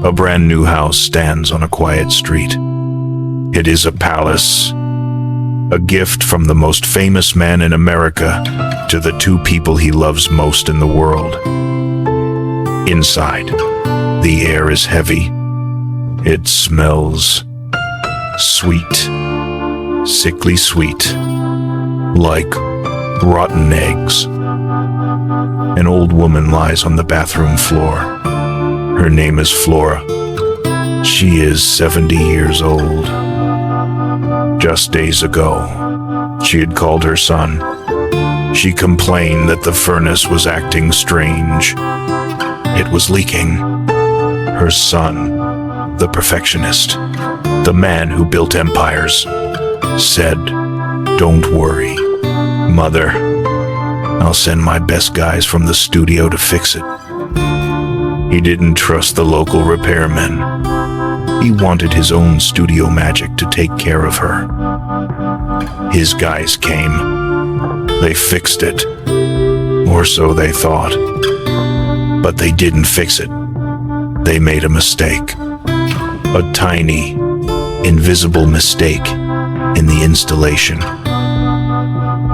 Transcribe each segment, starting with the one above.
A brand new house stands on a quiet street. It is a palace, a gift from the most famous man in America to the two people he loves most in the world. Inside, the air is heavy. It smells sweet, sickly sweet, like rotten eggs. An old woman lies on the bathroom floor. Her name is Flora. She is 70 years old. Just days ago, she had called her son. She complained that the furnace was acting strange. It was leaking. Her son, the perfectionist, the man who built empires, said, "Don't worry, Mother. I'll send my best guys from the studio to fix it." He didn't trust the local repairmen. He wanted his own studio magic to take care of her. His guys came. They fixed it. Or so they thought. But they didn't fix it. They made a mistake. A tiny, invisible mistake in the installation.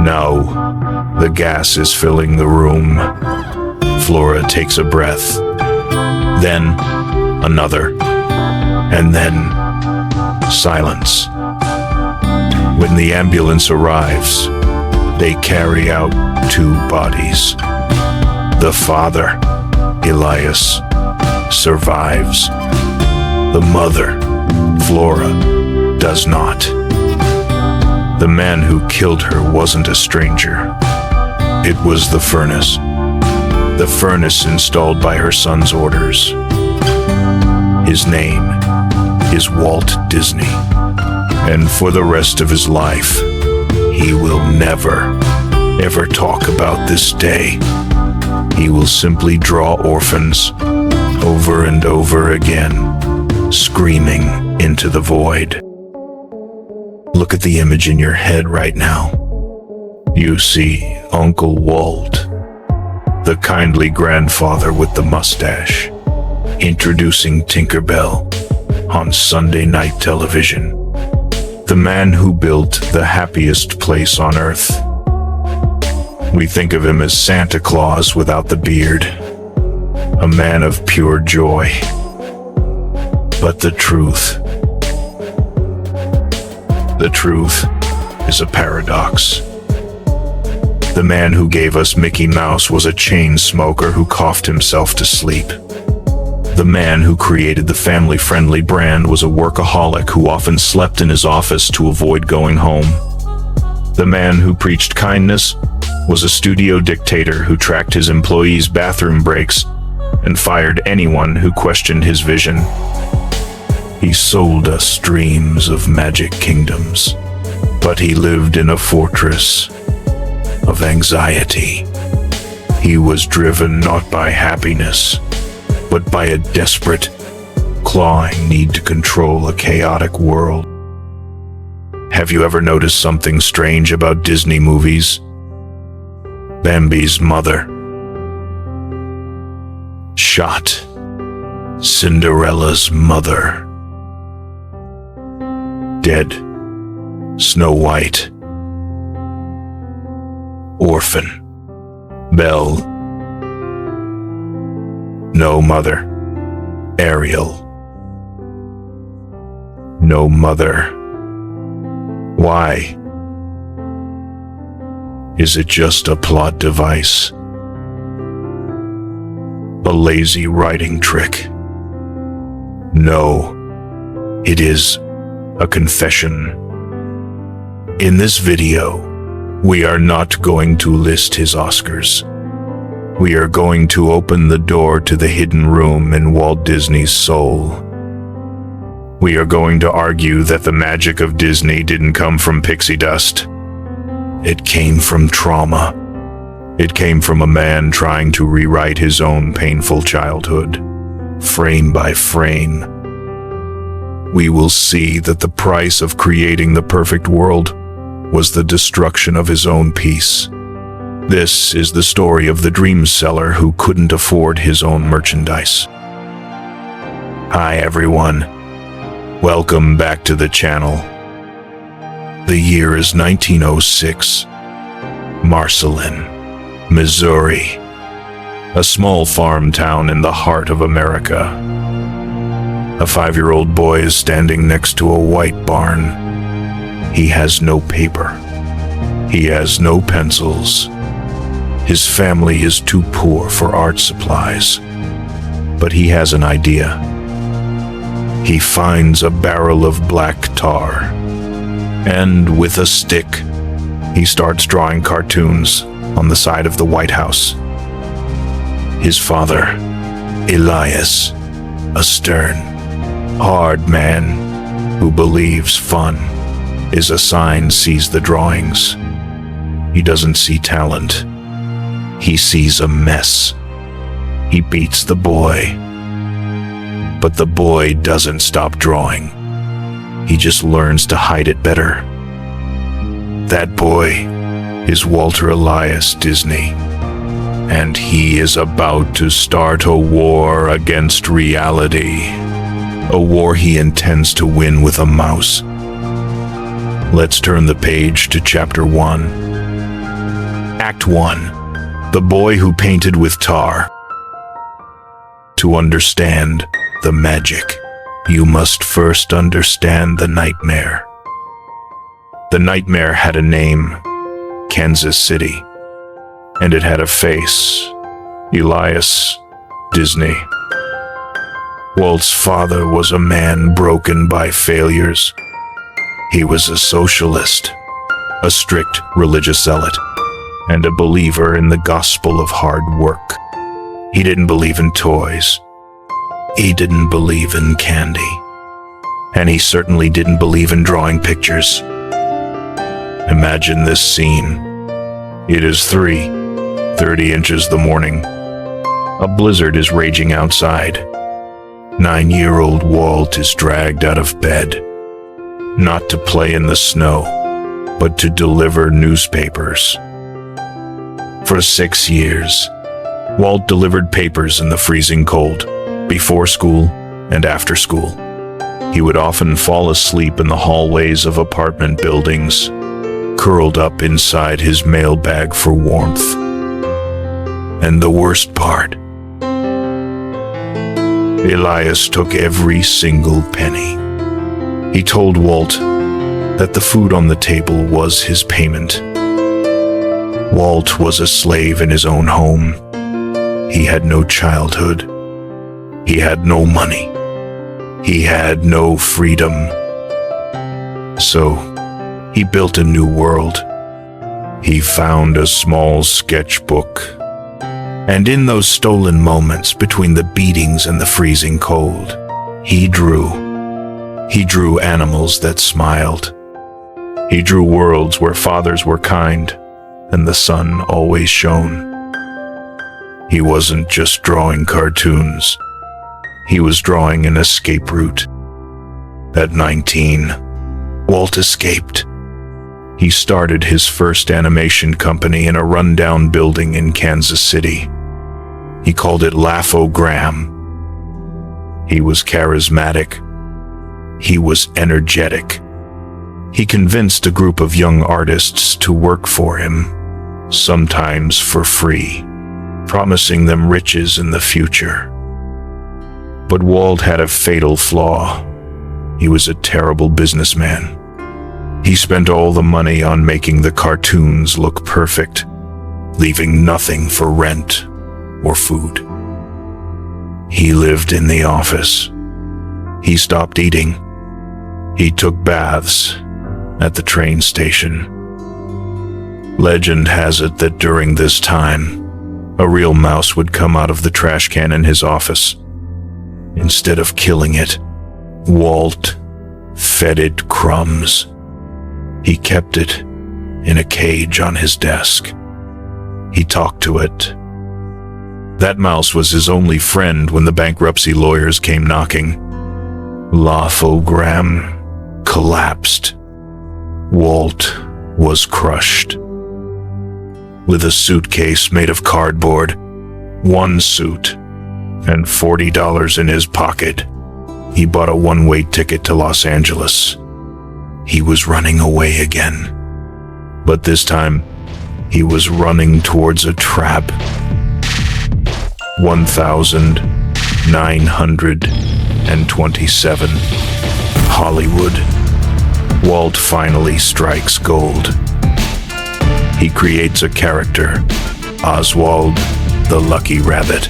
Now, the gas is filling the room. Flora takes a breath. Then, another. And then, silence. When the ambulance arrives, they carry out two bodies. The father, Elias, survives. The mother, Flora, does not. The man who killed her wasn't a stranger. It was the furnace. The furnace installed by her son's orders. His name is Walt Disney. And for the rest of his life, he will never, ever talk about this day. He will simply draw orphans over and over again, screaming into the void. Look at the image in your head right now. You see Uncle Walt, the kindly grandfather with the mustache, introducing Tinkerbell on Sunday night television. The man who built the happiest place on earth. We think of him as Santa Claus without the beard, a man of pure joy. But the truth is a paradox. The man who gave us Mickey Mouse was a chain smoker who coughed himself to sleep. The man who created the family-friendly brand was a workaholic who often slept in his office to avoid going home. The man who preached kindness was a studio dictator who tracked his employees' bathroom breaks and fired anyone who questioned his vision. He sold us dreams of magic kingdoms, but he lived in a fortress of anxiety. He was driven not by happiness, but by a desperate, clawing need to control a chaotic world. Have you ever noticed something strange about Disney movies? Bambi's mother shot Cinderella's mother. Dead. Snow White. Orphan. Belle. No mother. Ariel. No mother. Why? Is it just a plot device? A lazy writing trick? No, it is a confession. In this video, we are not going to list his Oscars. We are going to open the door to the hidden room in Walt Disney's soul. We are going to argue that the magic of Disney didn't come from pixie dust. It came from trauma. It came from a man trying to rewrite his own painful childhood, frame by frame. We will see that the price of creating the perfect world was the destruction of his own peace. This is the story of the dream seller who couldn't afford his own merchandise. Hi everyone, welcome back to the channel. The year is 1906, Marceline, Missouri, a small farm town in the heart of America. A 5-year-old boy is standing next to a white barn. He has no paper. He has no pencils. His family is too poor for art supplies. But he has an idea. He finds a barrel of black tar, and with a stick, he starts drawing cartoons on the side of the White House. His father, Elias, a stern, hard man who believes fun is a sign, sees the drawings. He doesn't see talent. He sees a mess. He beats the boy. But the boy doesn't stop drawing. He just learns to hide it better. That boy is Walter Elias Disney, and he is about to start a war against reality. A war he intends to win with a mouse. Let's turn the page to Chapter 1. Act 1. The boy who painted with tar. To understand the magic, you must first understand the nightmare. The nightmare had a name, Kansas City, and it had a face, Elias Disney. Walt's father was a man broken by failures. He was a socialist, a strict religious zealot, and a believer in the gospel of hard work. He didn't believe in toys. He didn't believe in candy. And he certainly didn't believe in drawing pictures. Imagine this scene. It is 3:30 inches the morning. A blizzard is raging outside. 9-year-old Walt is dragged out of bed, not to play in the snow, but to deliver newspapers. For 6 years, Walt delivered papers in the freezing cold, before school and after school. He would often fall asleep in the hallways of apartment buildings, curled up inside his mailbag for warmth. And the worst part, Elias took every single penny. He told Walt that the food on the table was his payment. Walt was a slave in his own home. He had no childhood. He had no money. He had no freedom. So, he built a new world. He found a small sketchbook. And in those stolen moments between the beatings and the freezing cold, he drew. He drew animals that smiled. He drew worlds where fathers were kind and the sun always shone. He wasn't just drawing cartoons. He was drawing an escape route. At 19, Walt escaped. He started his first animation company in a rundown building in Kansas City. He called it Laugh-O-Gram. He was charismatic. He was energetic. He convinced a group of young artists to work for him, sometimes for free, promising them riches in the future. But Walt had a fatal flaw. He was a terrible businessman. He spent all the money on making the cartoons look perfect, leaving nothing for rent or food. He lived in the office. He stopped eating. He took baths at the train station. Legend has it that during this time, a real mouse would come out of the trash can in his office. Instead of killing it, Walt fed it crumbs. He kept it in a cage on his desk. He talked to it. That mouse was his only friend when the bankruptcy lawyers came knocking. Laugh-O-Gram collapsed. Walt was crushed. With a suitcase made of cardboard, one suit, and $40 in his pocket, He bought a one-way ticket to Los Angeles. He was running away again. But this time, he was running towards a trap. 1927. Hollywood. Walt finally strikes gold. He creates a character, Oswald the Lucky Rabbit.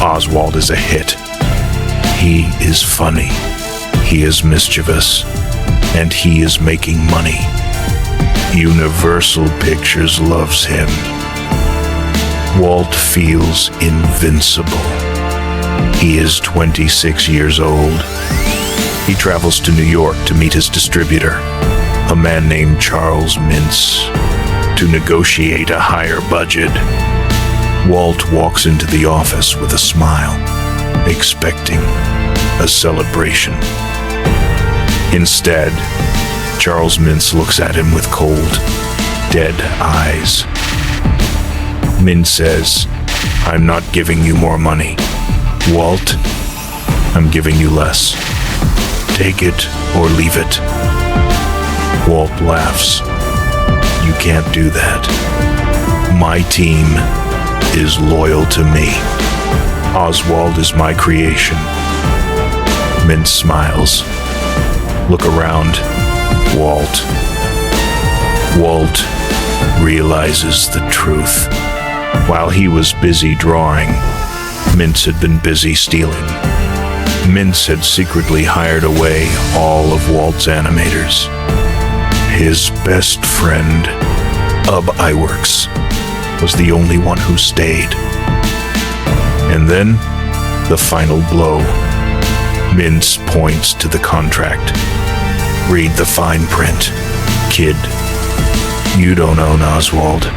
Oswald is a hit. He is funny, he is mischievous, and he is making money. Universal Pictures loves him. Walt feels invincible. He is 26 years old. He travels to New York to meet his distributor, a man named Charles Mintz, to negotiate a higher budget. Walt walks into the office with a smile, expecting a celebration. Instead, Charles Mintz looks at him with cold, dead eyes. Mintz says, "I'm not giving you more money. Walt, I'm giving you less. Take it or leave it." Walt laughs. "You can't do that. My team is loyal to me. Oswald is my creation." Mintz smiles. "Look around, Walt." Walt realizes the truth. While he was busy drawing, Mintz had been busy stealing. Mintz had secretly hired away all of Walt's animators. His best friend, Ub Iwerks, was the only one who stayed. And then, the final blow. Mintz points to the contract. "Read the fine print, kid. You don't own Oswald.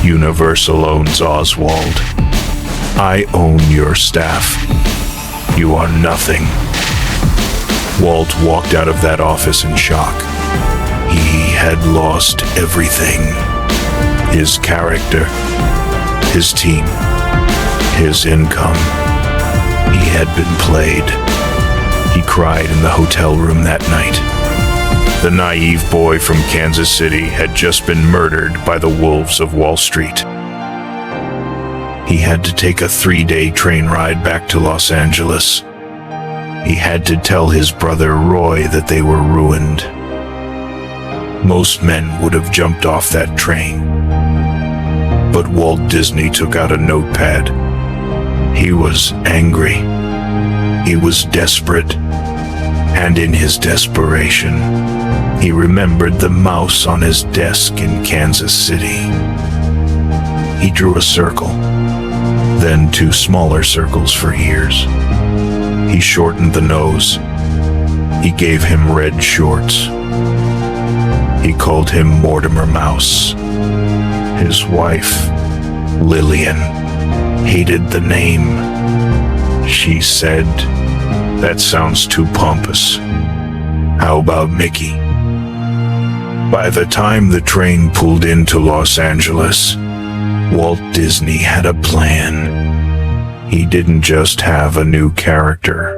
Universal owns Oswald. I own your staff. You are nothing." Walt walked out of that office in shock. He had lost everything. His character, his team, his income. He had been played. He cried in the hotel room that night. The naive boy from Kansas City had just been murdered by the wolves of Wall Street. He had to take a 3-day train ride back to Los Angeles. He had to tell his brother Roy that they were ruined. Most men would have jumped off that train. But Walt Disney took out a notepad. He was angry. He was desperate. And in his desperation, he remembered the mouse on his desk in Kansas City. He drew a circle, then 2 smaller circles for ears. He shortened the nose. He gave him red shorts. He called him Mortimer Mouse. His wife, Lillian, hated the name. She said, "That sounds too pompous. How about Mickey?" By the time the train pulled into Los Angeles, Walt Disney had a plan. He didn't just have a new character.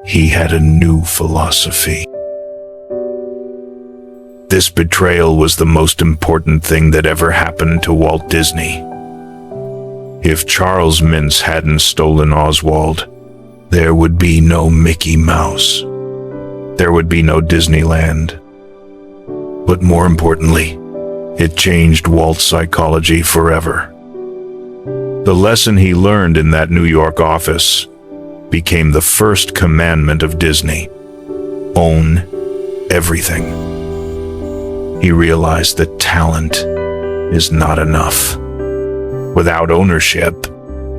He had a new philosophy. This betrayal was the most important thing that ever happened to Walt Disney. If Charles Mintz hadn't stolen Oswald, there would be no Mickey Mouse. There would be no Disneyland. But more importantly, it changed Walt's psychology forever. The lesson he learned in that New York office became the first commandment of Disney: own everything. He realized that talent is not enough. Without ownership,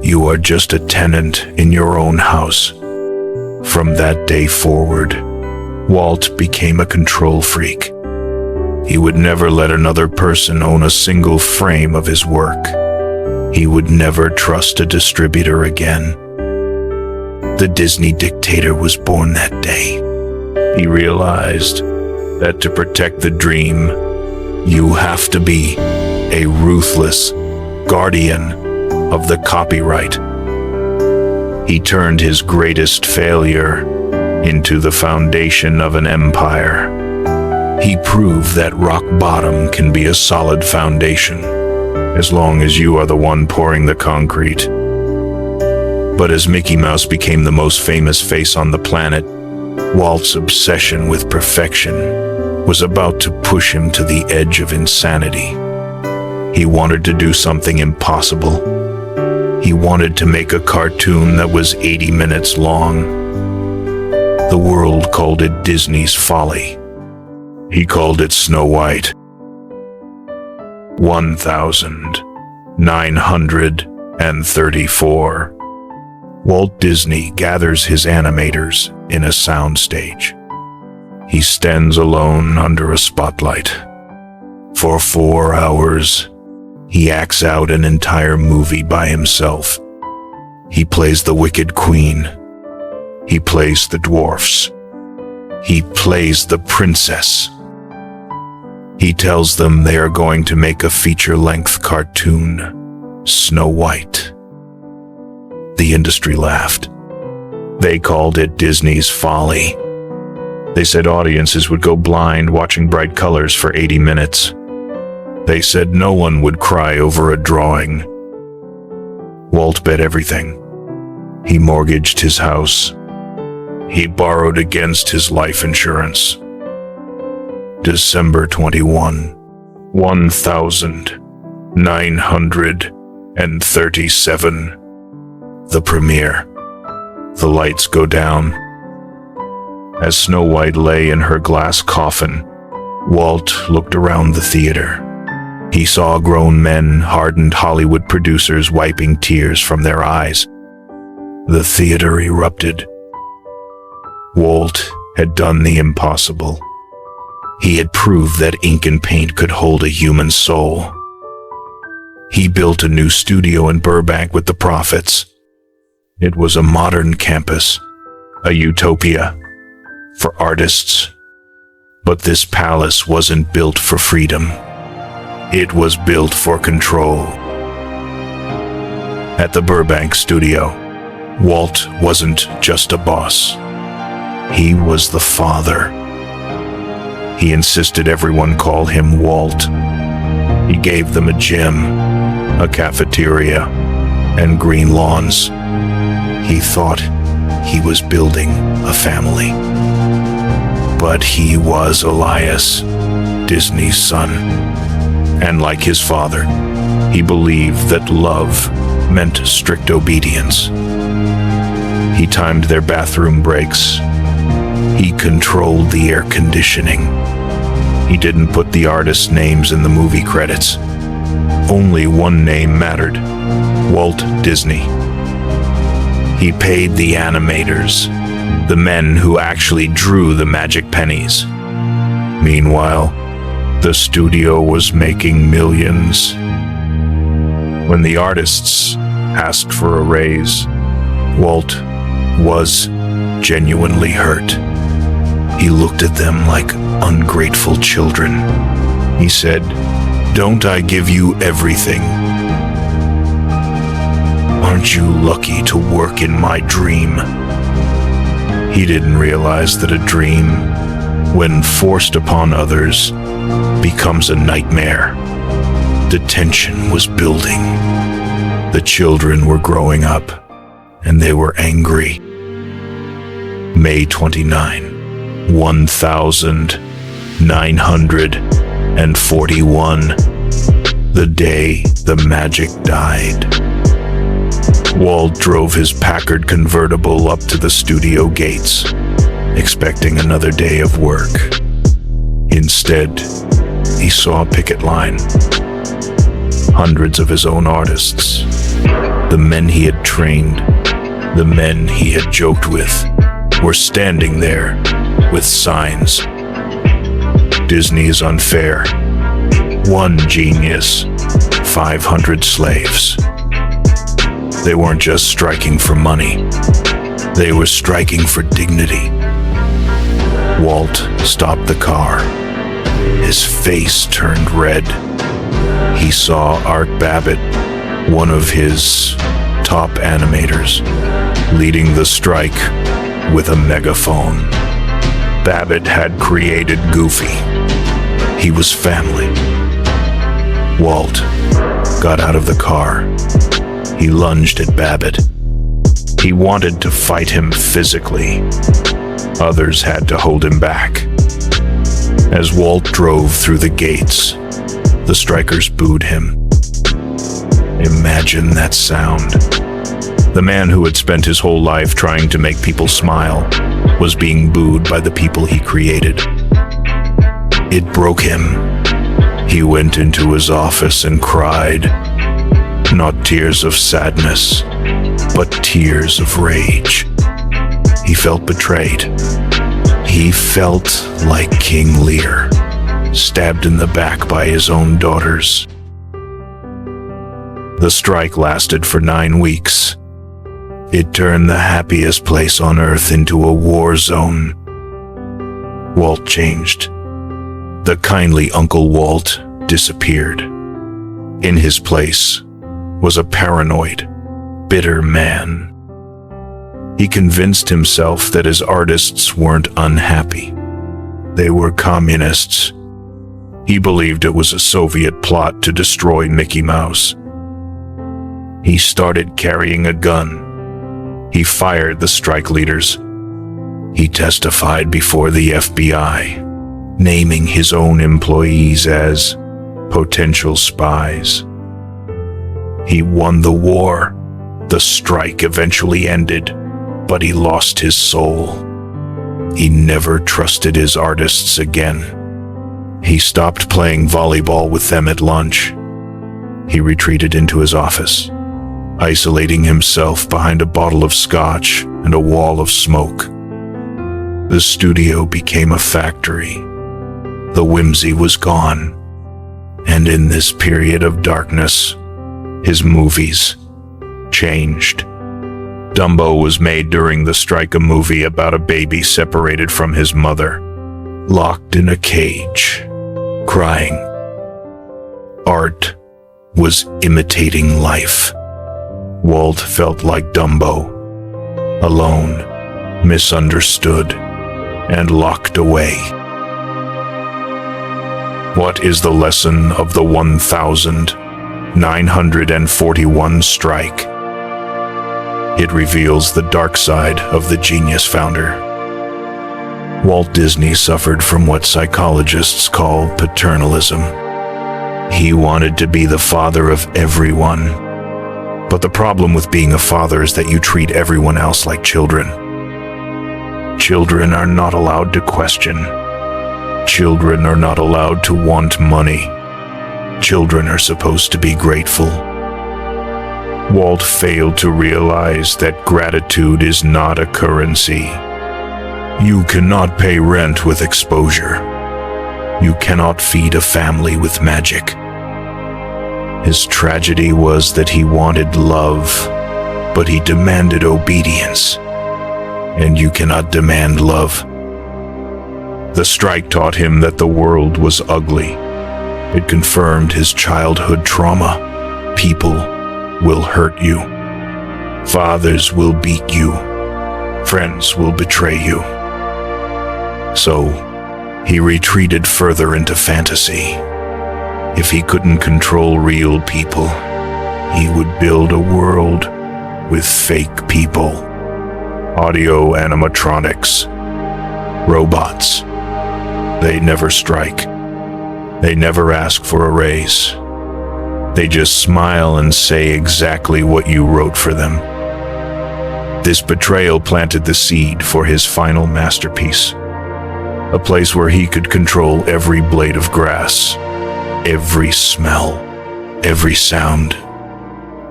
you are just a tenant in your own house. From that day forward, Walt became a control freak. He would never let another person own a single frame of his work. He would never trust a distributor again. The Disney dictator was born that day. He realized that to protect the dream, you have to be a ruthless guardian of the copyright. He turned his greatest failure into the foundation of an empire. He proved that rock bottom can be a solid foundation, as long as you are the one pouring the concrete. But as Mickey Mouse became the most famous face on the planet, Walt's obsession with perfection was about to push him to the edge of insanity. He wanted to do something impossible. He wanted to make a cartoon that was 80 minutes long. The world called it Disney's Folly. He called it Snow White. 1934. Walt Disney gathers his animators in a soundstage. He stands alone under a spotlight. For 4 hours, he acts out an entire movie by himself. He plays the Wicked Queen. He plays the dwarfs. He plays the princess. He tells them they are going to make a feature-length cartoon, Snow White. The industry laughed. They called it Disney's Folly. They said audiences would go blind watching bright colors for 80 minutes. They said no one would cry over a drawing. Walt bet everything. He mortgaged his house. He borrowed against his life insurance. December 21, 1937. The premiere. The lights go down. As Snow White lay in her glass coffin, Walt looked around the theater. He saw grown men, hardened Hollywood producers wiping tears from their eyes. The theater erupted. Walt had done the impossible. He had proved that ink and paint could hold a human soul. He built a new studio in Burbank with the profits. It was a modern campus, a utopia for artists. But this palace wasn't built for freedom. It was built for control. At the Burbank studio, Walt wasn't just a boss. He was the father. He insisted everyone call him Walt. He gave them a gym, a cafeteria, and green lawns. He thought he was building a family. But he was Elias, Disney's son. And like his father, he believed that love meant strict obedience. He timed their bathroom breaks. He controlled the air conditioning. He didn't put the artists' names in the movie credits. Only one name mattered: Walt Disney. He paid the animators, the men who actually drew the magic pennies. Meanwhile, the studio was making millions. When the artists asked for a raise, Walt was genuinely hurt. He looked at them like ungrateful children. He said, "Don't I give you everything? Aren't you lucky to work in my dream?" He didn't realize that a dream, when forced upon others, becomes a nightmare. The tension was building. The children were growing up, and they were angry. May 29, 1941, the day the magic died. Walt drove his Packard convertible up to the studio gates, expecting another day of work. Instead, he saw a picket line. Hundreds of his own artists, the men he had trained, the men he had joked with, were standing there with signs. Disney is unfair. One genius, 500 slaves. They weren't just striking for money. They were striking for dignity. Walt stopped the car. His face turned red. He saw Art Babbitt, one of his top animators. leading the strike with a megaphone. Babbitt had created Goofy. He was family. Walt got out of the car. He lunged at Babbitt. He wanted to fight him physically. Others had to hold him back. As Walt drove through the gates, the strikers booed him. Imagine that sound. The man who had spent his whole life trying to make people smile was being booed by the people he created. It broke him. He went into his office and cried, not tears of sadness, but tears of rage. He felt betrayed. He felt like King Lear, stabbed in the back by his own daughters. The strike lasted for 9 weeks. It turned the happiest place on earth into a war zone. Walt changed. The kindly Uncle Walt disappeared. In his place was a paranoid, bitter man. He convinced himself that his artists weren't unhappy. They were communists. He believed it was a Soviet plot to destroy Mickey Mouse. He started carrying a gun. He fired the strike leaders. He testified before the FBI, naming his own employees as potential spies. He won the war. The strike eventually ended, but he lost his soul. He never trusted his artists again. He stopped playing volleyball with them at lunch. He retreated into his office, isolating himself behind a bottle of scotch and a wall of smoke. The studio became a factory. The whimsy was gone. And in this period of darkness, his movies changed. Dumbo was made during the strike, a movie about a baby separated from his mother, locked in a cage, crying. Art was imitating life. Walt felt like Dumbo, alone, misunderstood, and locked away. What is the lesson of the 1941 strike? It reveals the dark side of the genius founder. Walt Disney suffered from what psychologists call paternalism. He wanted to be the father of everyone. But the problem with being a father is that you treat everyone else like children. Children are not allowed to question. Children are not allowed to want money. Children are supposed to be grateful. Walt failed to realize that gratitude is not a currency. You cannot pay rent with exposure. You cannot feed a family with magic. His tragedy was that he wanted love, but he demanded obedience. And you cannot demand love. The strike taught him that the world was ugly. It confirmed his childhood trauma. People will hurt you. Fathers will beat you. Friends will betray you. So, he retreated further into fantasy. If he couldn't control real people, he would build a world with fake people. Audio animatronics. Robots. They never strike. They never ask for a raise. They just smile and say exactly what you wrote for them. This betrayal planted the seed for his final masterpiece. A place where he could control every blade of grass, every smell, every sound.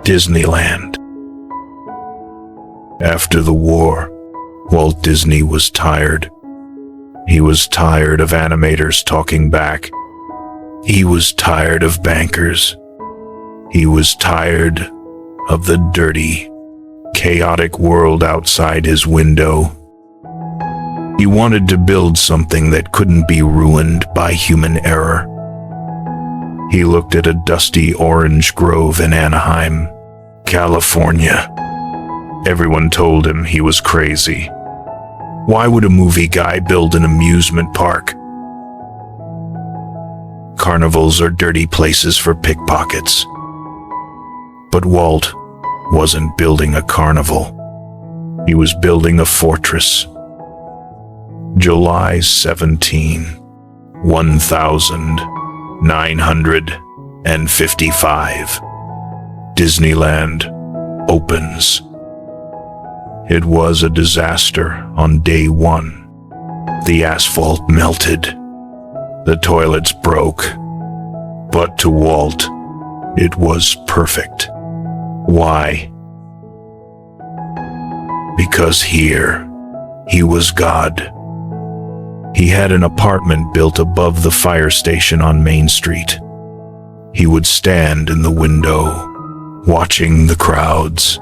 Disneyland. After the war, Walt Disney was tired. He was tired of animators talking back. He was tired of bankers. He was tired of the dirty, chaotic world outside his window. He wanted to build something that couldn't be ruined by human error. He looked at a dusty orange grove in Anaheim, California, Everyone told him he was crazy. Why would a movie guy build an amusement park? Carnivals are dirty places for pickpockets. But Walt wasn't building a carnival. He was building a fortress. July 17, 1955. Disneyland opens. It was a disaster on day one. The asphalt melted. The toilets broke. But to Walt, it was perfect. Why? Because here, he was God. He had an apartment built above the fire station on Main Street. He would stand in the window, watching the crowds.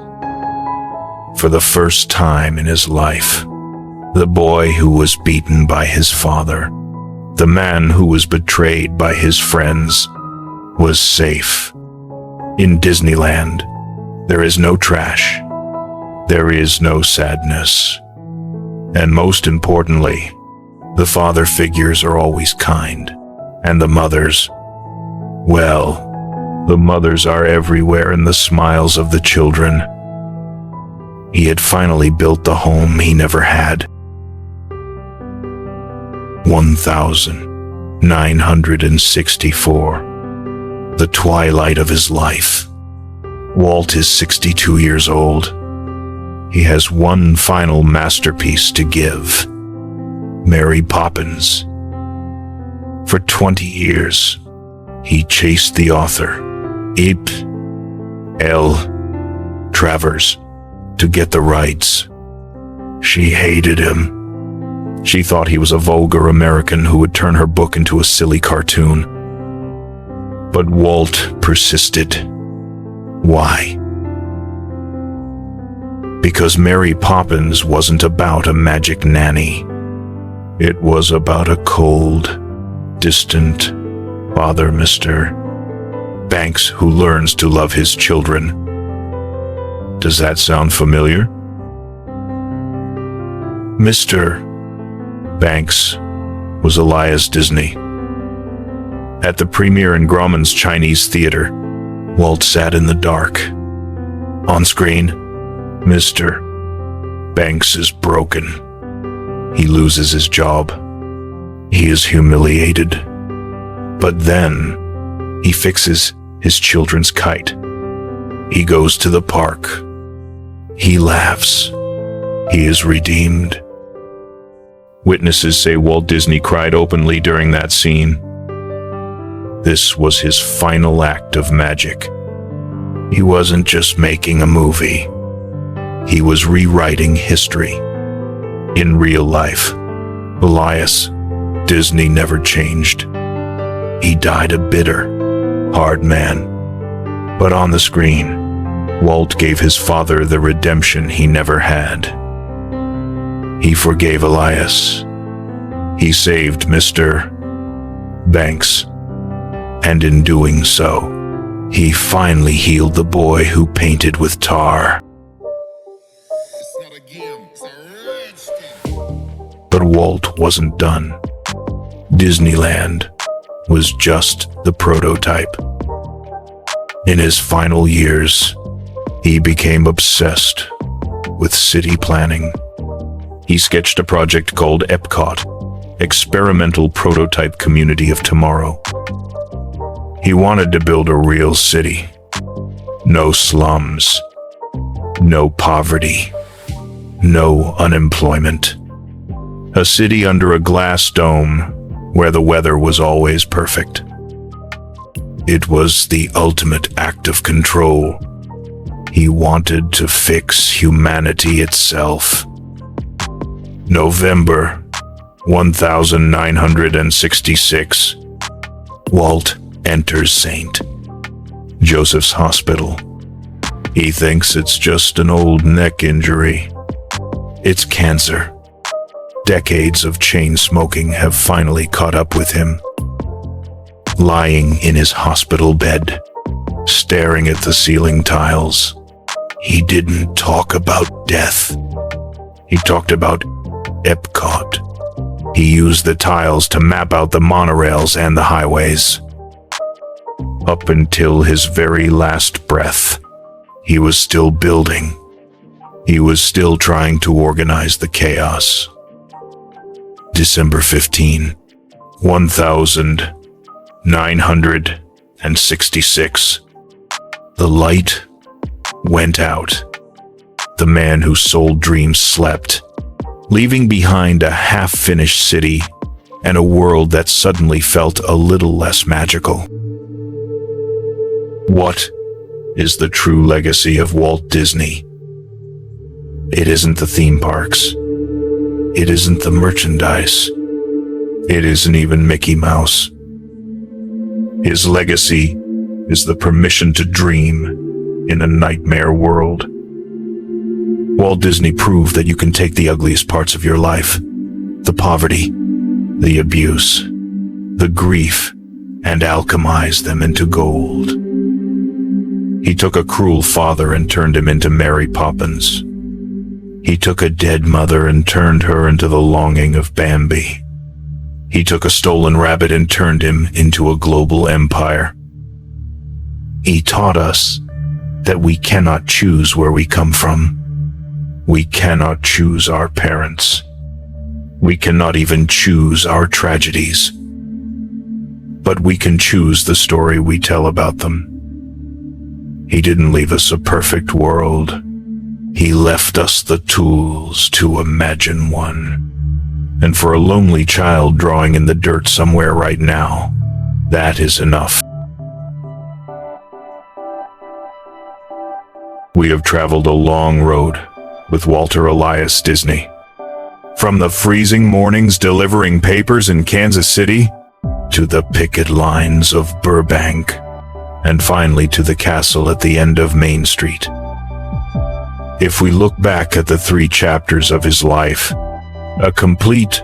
For the first time in his life, the boy who was beaten by his father, the man who was betrayed by his friends, was safe. In Disneyland, there is no trash. There is no sadness. And most importantly, the father figures are always kind. And the mothers, well, the mothers are everywhere in the smiles of the children. He had finally built the home he never had. 1964. The twilight of his life. Walt is 62 years old. He has one final masterpiece to give. Mary Poppins. For 20 years, he chased the author, L. Travers, to get the rights. She hated him. She thought he was a vulgar American who would turn her book into a silly cartoon. But Walt persisted. Why? Because Mary Poppins wasn't about a magic nanny. It was about a cold, distant father, Mr. Banks, who learns to love his children. Does that sound familiar? Mr. Banks was Elias Disney. At the premiere in Grauman's Chinese Theater, Walt sat in the dark. On screen, Mr. Banks is broken. He loses his job. He is humiliated. But then, he fixes his children's kite. He goes to the park. He laughs. He is redeemed. Witnesses say Walt Disney cried openly during that scene. This was his final act of magic. He wasn't just making a movie. He was rewriting history. In real life, Elias Disney never changed. He died a bitter, hard man. But on the screen, Walt gave his father the redemption he never had. He forgave Elias. He saved Mr. Banks. And in doing so, he finally healed the boy who painted with tar. But Walt wasn't done. Disneyland was just the prototype. In his final years, he became obsessed with city planning. He sketched a project called Epcot, Experimental Prototype Community of Tomorrow. He wanted to build a real city. No slums, no poverty, no unemployment. A city under a glass dome where the weather was always perfect. It was the ultimate act of control. He wanted to fix humanity itself. November 1966. Walt enters St. Joseph's Hospital. He thinks it's just an old neck injury. It's cancer. Decades of chain smoking have finally caught up with him. Lying in his hospital bed, staring at the ceiling tiles, He didn't talk about death. He talked about Epcot. He used the tiles to map out the monorails and the highways. Up until his very last breath, he was still building. He was still trying to organize the chaos. December 15, 1966. The light went out. The man who sold dreams slept, leaving behind a half-finished city and a world that suddenly felt a little less magical. What is the true legacy of Walt Disney? It isn't the theme parks. It isn't the merchandise. It isn't even Mickey Mouse. His legacy is the permission to dream in a nightmare world. Walt Disney proved that you can take the ugliest parts of your life, the poverty, the abuse, the grief, and alchemize them into gold. He took a cruel father and turned him into Mary Poppins. He took a dead mother and turned her into the longing of Bambi. He took a stolen rabbit and turned him into a global empire. He taught us that we cannot choose where we come from. We cannot choose our parents. We cannot even choose our tragedies. But we can choose the story we tell about them. He didn't leave us a perfect world. He left us the tools to imagine one. And for a lonely child drawing in the dirt somewhere right now, that is enough. We have traveled a long road with Walter Elias Disney. From the freezing mornings delivering papers in Kansas City, to the picket lines of Burbank, and finally to the castle at the end of Main Street. If we look back at the 3 chapters of his life, a complete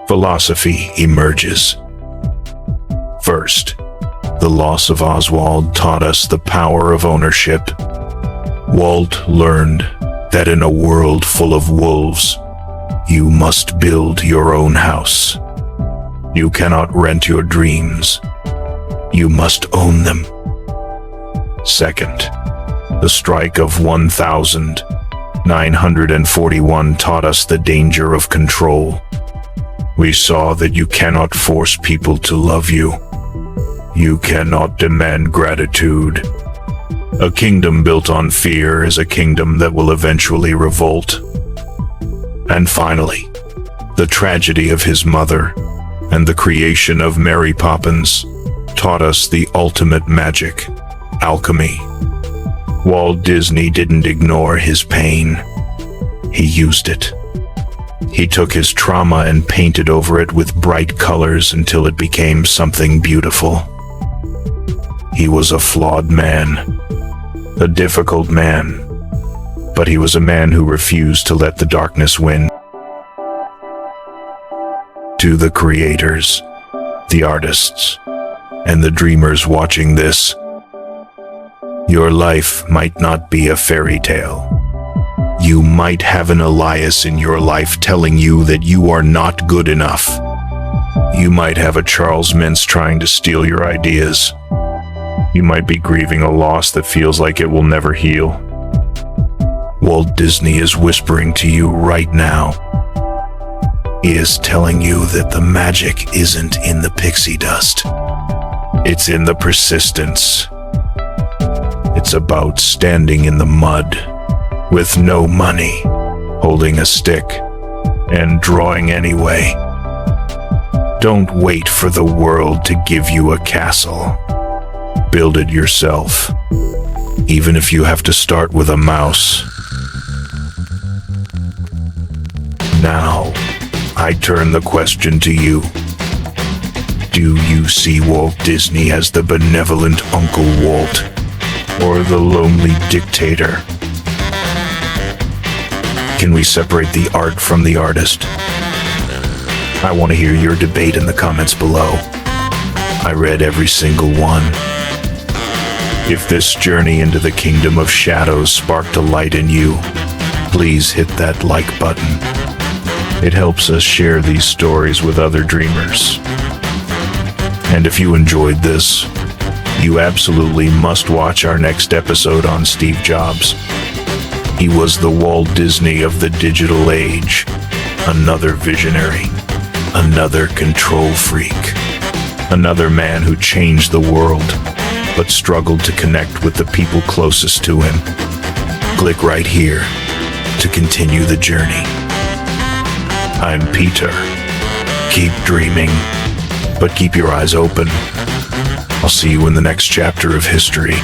philosophy emerges. First, the loss of Oswald taught us the power of ownership. Walt learned that in a world full of wolves, you must build your own house. You cannot rent your dreams. You must own them. Second, the strike of 1941 taught us the danger of control. We saw that you cannot force people to love you. You cannot demand gratitude. A kingdom built on fear is a kingdom that will eventually revolt. And finally, the tragedy of his mother and the creation of Mary Poppins taught us the ultimate magic, alchemy. Walt Disney didn't ignore his pain. He used it. He took his trauma and painted over it with bright colors until it became something beautiful. He was a flawed man, a difficult man, but he was a man who refused to let the darkness win. To the creators, the artists, and the dreamers watching this, your life might not be a fairy tale. You might have an Elias in your life telling you that you are not good enough. You might have a Charles Mintz trying to steal your ideas. You might be grieving a loss that feels like it will never heal. Walt Disney is whispering to you right now. He is telling you that the magic isn't in the pixie dust. It's in the persistence. It's about standing in the mud with no money, holding a stick, and drawing anyway. Don't wait for the world to give you a castle. Build it yourself, even if you have to start with a mouse. Now, I turn the question to you. Do you see Walt Disney as the benevolent Uncle Walt, or the lonely dictator? Can we separate the art from the artist? I want to hear your debate in the comments below. I read every single one. If this journey into the kingdom of shadows sparked a light in you, please hit that like button. It helps us share these stories with other dreamers. And if you enjoyed this, you absolutely must watch our next episode on Steve Jobs. He was the Walt Disney of the digital age, another visionary, another control freak, another man who changed the world, but struggled to connect with the people closest to him. Click right here to continue the journey. I'm Peter. Keep dreaming, but keep your eyes open. I'll see you in the next chapter of history.